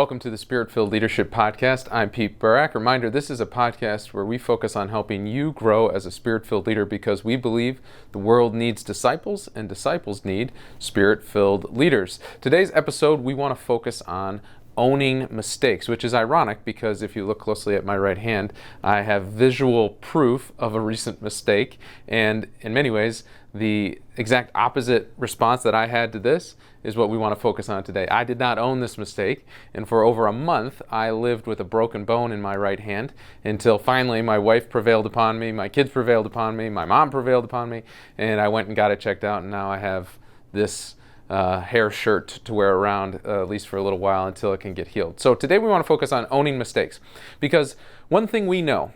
Welcome to the Spirit-Filled Leadership Podcast. I'm Pete Barak. Reminder, this is a podcast where we focus on helping you grow as a Spirit-filled leader because we believe the world needs disciples and disciples need Spirit-filled leaders. Today's episode, we want to focus on owning mistakes, which is ironic because if you look closely at my right hand, I have visual proof of a recent mistake, and in many ways, the exact opposite response that I had to this is what we want to focus on today. I did not own this mistake, and for over a month, I lived with a broken bone in my right hand until finally my wife prevailed upon me, my kids prevailed upon me, my mom prevailed upon me, and I went and got it checked out, and now I have this hair shirt to wear around, at least for a little while until it can get healed. So today we want to focus on owning mistakes, because one thing we know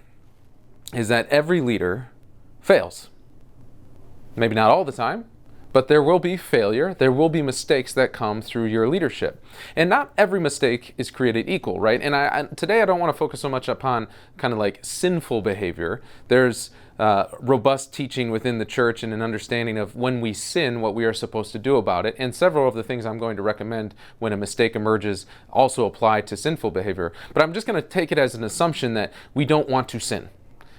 is that every leader fails. Maybe not all the time, but there will be failure. There will be mistakes that come through your leadership. And not every mistake is created equal, right? And today I don't want to focus so much upon kind of like sinful behavior. There's robust teaching within the church and an understanding of when we sin, what we are supposed to do about it. And several of the things I'm going to recommend when a mistake emerges also apply to sinful behavior. But I'm just going to take it as an assumption that we don't want to sin.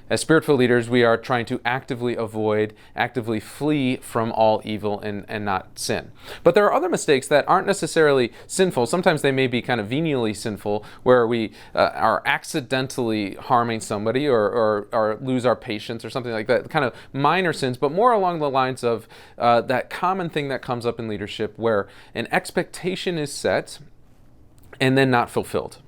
As spiritual leaders, we are trying to actively avoid, actively flee from all evil and not sin. But there are other mistakes that aren't necessarily sinful. Sometimes they may be kind of venially sinful, where we are accidentally harming somebody or lose our patience or something like that. Kind of minor sins, but more along the lines of that common thing that comes up in leadership where an expectation is set and then not fulfilled.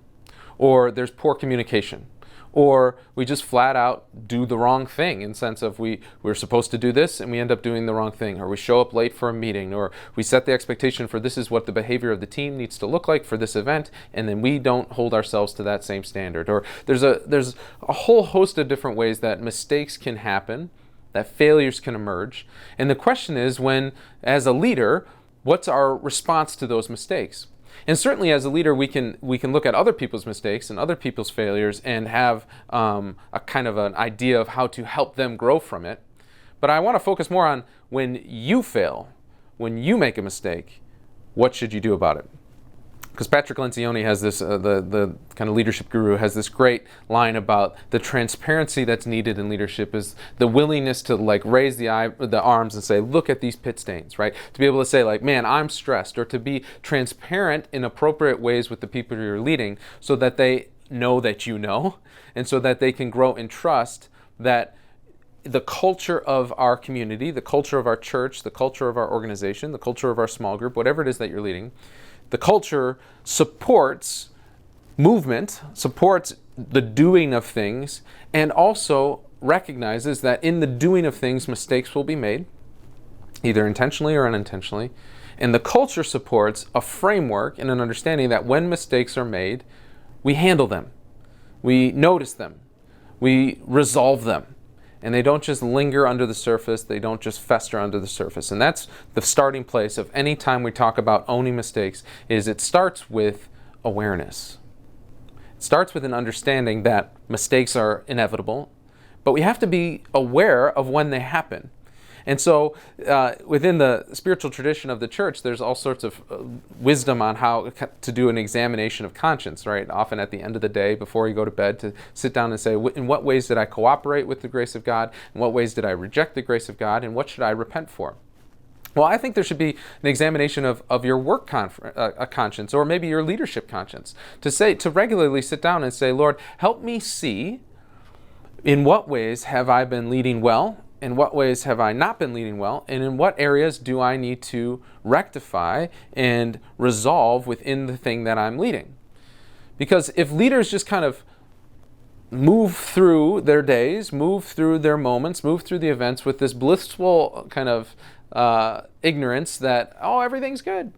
Or there's poor communication. Or we just flat out do the wrong thing in the sense of we're supposed to do this and we end up doing the wrong thing. Or we show up late for a meeting, or we set the expectation for this is what the behavior of the team needs to look like for this event, and then we don't hold ourselves to that same standard. Or there's a whole host of different ways that mistakes can happen, that failures can emerge. And the question is, when, as a leader, what's our response to those mistakes? And certainly as a leader, we can look at other people's mistakes and other people's failures and have a kind of an idea of how to help them grow from it. But I want to focus more on when you fail, when you make a mistake, what should you do about it? Because Patrick Lencioni has this, the kind of leadership guru has this great line about the transparency that's needed in leadership is the willingness to like raise the arms and say, look at these pit stains, right? To be able to say like, man, I'm stressed, or to be transparent in appropriate ways with the people you're leading so that they know that you know, and so that they can grow in trust that the culture of our community, the culture of our church, the culture of our organization, the culture of our small group, whatever it is that you're leading, the culture supports movement, supports the doing of things, and also recognizes that in the doing of things, mistakes will be made, either intentionally or unintentionally. And the culture supports a framework and an understanding that when mistakes are made, we handle them, we notice them, we resolve them. And they don't just linger under the surface, they don't just fester under the surface. And that's the starting place of any time we talk about owning mistakes, is it starts with awareness. It starts with an understanding that mistakes are inevitable, but we have to be aware of when they happen. And so within the spiritual tradition of the church, there's all sorts of wisdom on how to do an examination of conscience, right? Often at the end of the day, before you go to bed, to sit down and say, in what ways did I cooperate with the grace of God? In what ways did I reject the grace of God? And what should I repent for? Well, I think there should be an examination of your work conscience, or maybe your leadership conscience, to regularly sit down and say, Lord, help me see in what ways have I been leading well, in what ways have I not been leading well, and in what areas do I need to rectify and resolve within the thing that I'm leading? Because if leaders just kind of move through their days, move through their moments, move through the events with this blissful kind of ignorance that, oh, everything's good,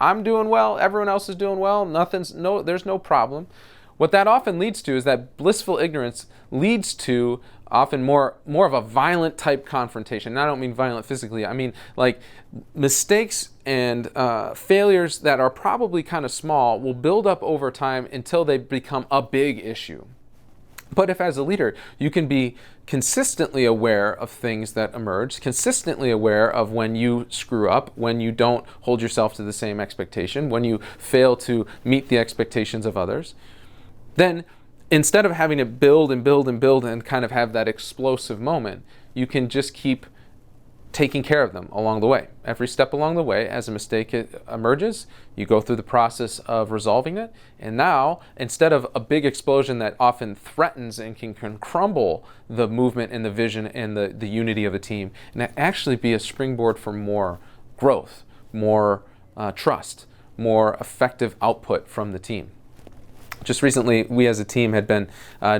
I'm doing well, everyone else is doing well, there's no problem. What that often leads to is that blissful ignorance leads to often more of a violent type confrontation. And I don't mean violent physically. I mean like mistakes and failures that are probably kind of small will build up over time until they become a big issue. But if as a leader, you can be consistently aware of things that emerge, consistently aware of when you screw up, when you don't hold yourself to the same expectation, when you fail to meet the expectations of others, then instead of having to build and build and build and kind of have that explosive moment, you can just keep taking care of them along the way. Every step along the way, as a mistake emerges, you go through the process of resolving it. And now, instead of a big explosion that often threatens and can crumble the movement and the vision and the unity of a team, and actually be a springboard for more growth, more trust, more effective output from the team. Just recently, we as a team had been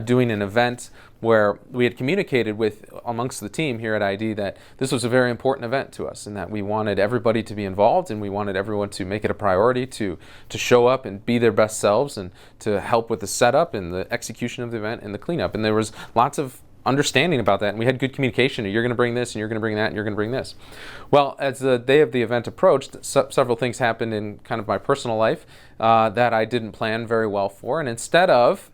doing an event where we had communicated with amongst the team here at ID that this was a very important event to us and that we wanted everybody to be involved and we wanted everyone to make it a priority to show up and be their best selves and to help with the setup and the execution of the event and the cleanup. And there was lots of understanding about that, and we had good communication. You're going to bring this, and you're going to bring that, and you're going to bring this. Well, as the day of the event approached, several things happened in kind of my personal life that I didn't plan very well for, and instead of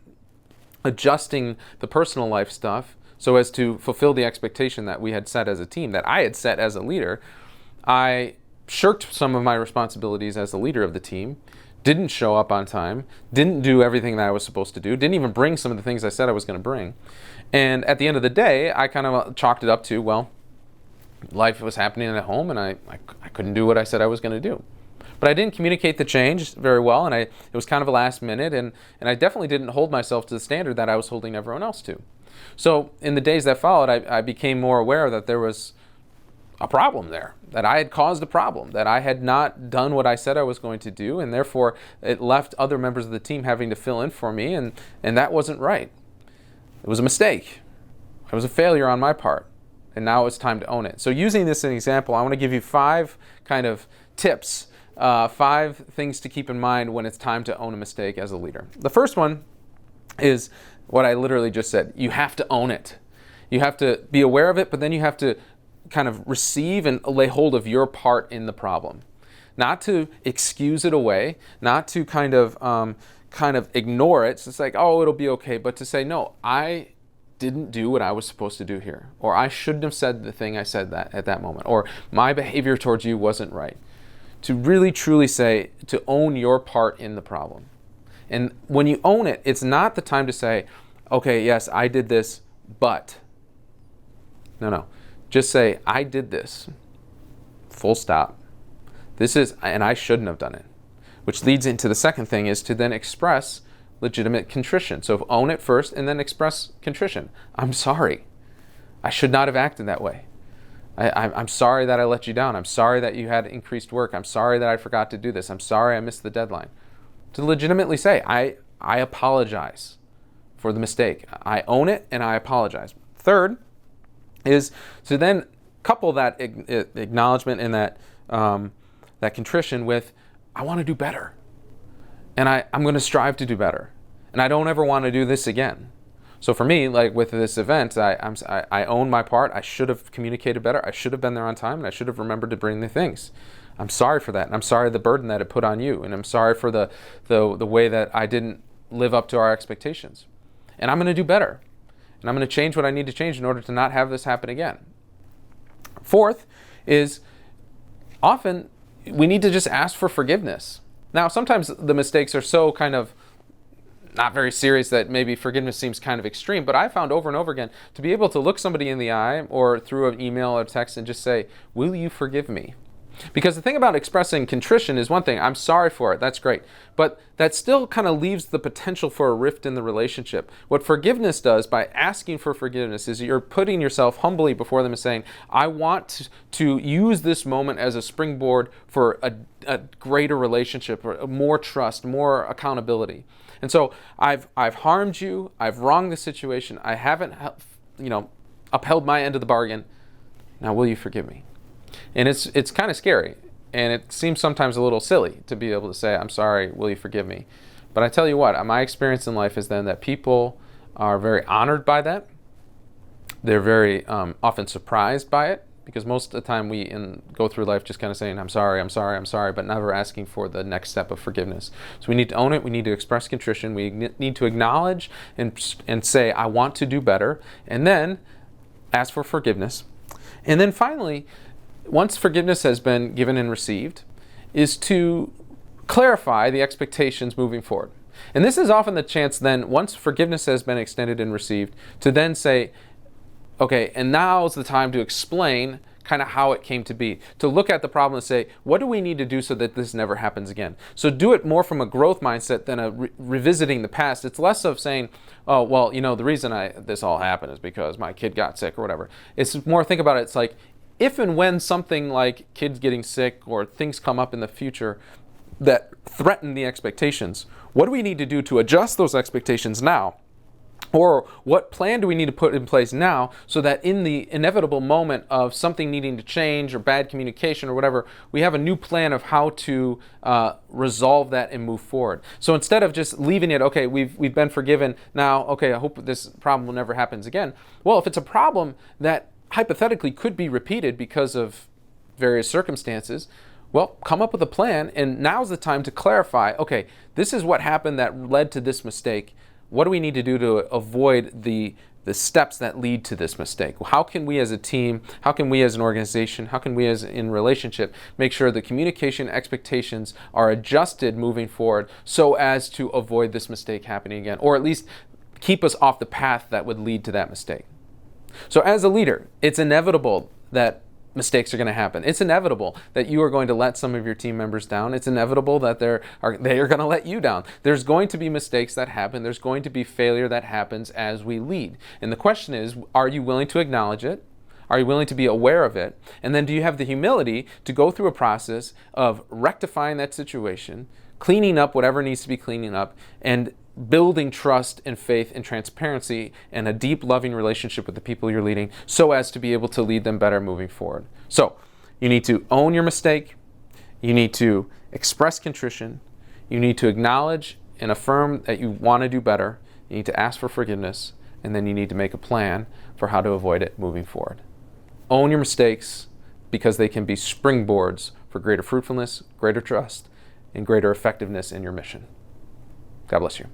adjusting the personal life stuff so as to fulfill the expectation that we had set as a team, that I had set as a leader, I shirked some of my responsibilities as the leader of the team, didn't show up on time, didn't do everything that I was supposed to do, didn't even bring some of the things I said I was going to bring. And at the end of the day, I kind of chalked it up to, well, life was happening at home and I couldn't do what I said I was going to do. But I didn't communicate the change very well, and it was kind of a last minute, and I definitely didn't hold myself to the standard that I was holding everyone else to. So in the days that followed, I became more aware that there was a problem there, that I had caused a problem, that I had not done what I said I was going to do, and therefore it left other members of the team having to fill in for me, and that wasn't right. It was a mistake. It was a failure on my part, and now it's time to own it. So using this as an example, I want to give you 5 kind of tips, 5 things to keep in mind when it's time to own a mistake as a leader. The first one is what I literally just said. You have to own it. You have to be aware of it, but then you have to kind of receive and lay hold of your part in the problem. Not to excuse it away, not to kind of ignore it. So it's like, oh, it'll be okay. But to say, no, I didn't do what I was supposed to do here. Or I shouldn't have said the thing I said that at that moment. Or my behavior towards you wasn't right. To really, truly say, to own your part in the problem. And when you own it, it's not the time to say, okay, yes, I did this, but. No. Just say, I did this. Full stop. This is, and I shouldn't have done it. Which leads into the second thing, is to then express legitimate contrition. So own it first and then express contrition. I'm sorry. I should not have acted that way. I'm sorry that I let you down. I'm sorry that you had increased work. I'm sorry that I forgot to do this. I'm sorry I missed the deadline. To legitimately say, I apologize for the mistake. I own it and I apologize. Third is to then couple that acknowledgement and that contrition with, I want to do better. And I'm going to strive to do better. And I don't ever want to do this again. So for me, like with this event, I own my part. I should have communicated better. I should have been there on time, and I should have remembered to bring the things. I'm sorry for that, and I'm sorry the burden that it put on you, and I'm sorry for the way that I didn't live up to our expectations. And I'm going to do better, and I'm going to change what I need to change in order to not have this happen again. Fourth is often we need to just ask for forgiveness. Now, sometimes the mistakes are so kind of not very serious that maybe forgiveness seems kind of extreme, but I found over and over again to be able to look somebody in the eye or through an email or text and just say, will you forgive me? Because the thing about expressing contrition is one thing, I'm sorry for it, that's great, but that still kind of leaves the potential for a rift in the relationship. What forgiveness does by asking for forgiveness is you're putting yourself humbly before them and saying, I want to use this moment as a springboard for a greater relationship, or more trust, more accountability. And so I've harmed you, I've wronged the situation, I haven't upheld my end of the bargain. Now will you forgive me? And it's kind of scary, and it seems sometimes a little silly to be able to say, I'm sorry, will you forgive me? But I tell you what, my experience in life is then that people are very honored by that. They're very often surprised by it, because most of the time we go through life just kind of saying, I'm sorry, I'm sorry, I'm sorry, but never asking for the next step of forgiveness. So we need to own it. We need to express contrition. We need to acknowledge and say, I want to do better, and then ask for forgiveness. And then finally, once forgiveness has been given and received, is to clarify the expectations moving forward. And this is often the chance then, once forgiveness has been extended and received, to then say, okay, and now's the time to explain kind of how it came to be. To look at the problem and say, what do we need to do so that this never happens again? So do it more from a growth mindset than a revisiting the past. It's less of saying, oh, well, the reason this all happened is because my kid got sick or whatever. It's more, think about it, it's like, if and when something like kids getting sick or things come up in the future that threaten the expectations, what do we need to do to adjust those expectations now? Or what plan do we need to put in place now so that in the inevitable moment of something needing to change or bad communication or whatever, we have a new plan of how to resolve that and move forward. So instead of just leaving it, okay, we've been forgiven, now, okay, I hope this problem will never happen again. Well, if it's a problem that hypothetically could be repeated because of various circumstances, well, come up with a plan, and now's the time to clarify, okay, this is what happened that led to this mistake. What do we need to do to avoid the steps that lead to this mistake? How can we as a team, how can we as an organization, how can we as in relationship make sure the communication expectations are adjusted moving forward so as to avoid this mistake happening again, or at least keep us off the path that would lead to that mistake? So as a leader, it's inevitable that mistakes are going to happen. It's inevitable that you are going to let some of your team members down. It's inevitable that they are going to let you down. There's going to be mistakes that happen. There's going to be failure that happens as we lead. And the question is, are you willing to acknowledge it? Are you willing to be aware of it? And then do you have the humility to go through a process of rectifying that situation, cleaning up whatever needs to be cleaning up, and building trust and faith and transparency and a deep, loving relationship with the people you're leading so as to be able to lead them better moving forward. So you need to own your mistake. You need to express contrition. You need to acknowledge and affirm that you want to do better. You need to ask for forgiveness. And then you need to make a plan for how to avoid it moving forward. Own your mistakes, because they can be springboards for greater fruitfulness, greater trust, and greater effectiveness in your mission. God bless you.